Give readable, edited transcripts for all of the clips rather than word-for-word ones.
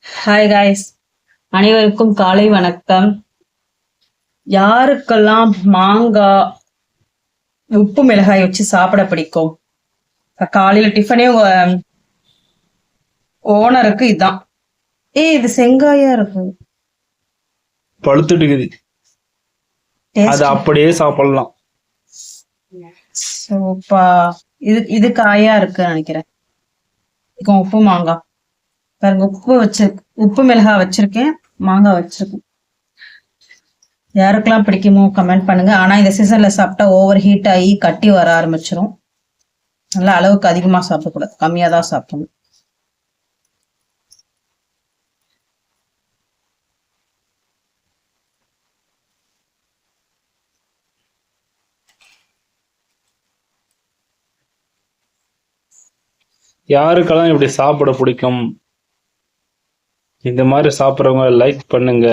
Hi guys, அனைவருக்கும் காலை வணக்கம். யாருக்கெல்லாம் மாங்காய் உப்பு மிளகாய் வச்சு சாப்பிட பிடிக்கும்? காலையில டிஃபனே உங்க ஓனருக்கு இதுதான். இது செங்காயா இருக்கு, பழுத்துட்டு இருக்குது. அது அப்படியே சாப்பிடலாம். இது காயா இருக்கு நினைக்கிறேன். உப்பு மாங்காய் பாருங்க, உப்பு மிளகாய் வச்சிருக்கேன், மாங்காய் வச்சிருக்கேன். யாருக்கெல்லாம் பிடிக்குமோ கமெண்ட் பண்ணுங்க. ஆனா இந்த சீசன்ல சாப்பிட்டா ஓவர் ஹீட் ஆகி கட்டி வர ஆரம்பிச்சிடும். நல்லா அளவுக்கு அதிகமா சாப்பிடக்கூடாது, கம்மியா தான் சாப்பிடணும். யாருக்கெல்லாம் இப்படி சாப்பிட பிடிக்கும்? இந்த மாதிரி சாப்பிட்றவங்க லைக் பண்ணுங்க,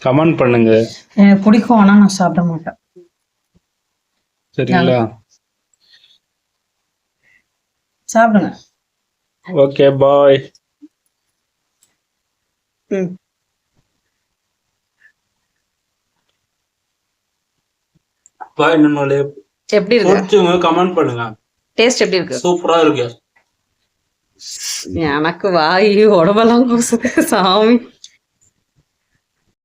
கமெண்ட் பண்ணுங்க. எனக்கு பிடிக்கும், ஆனா நான் சாப்பிட மாட்டேன். சரிங்களா? சாப்பிடுங்க. ஓகே, பாய். பாய் நண்பர்களே. எப்படி இருக்கு? கமெண்ட் பண்ணுங்க. டேஸ்ட் எப்படி இருக்கு? சூப்பரா இருக்கு. எனக்கு வாய் உடம்பெல்லாம் கூசுது சாமி.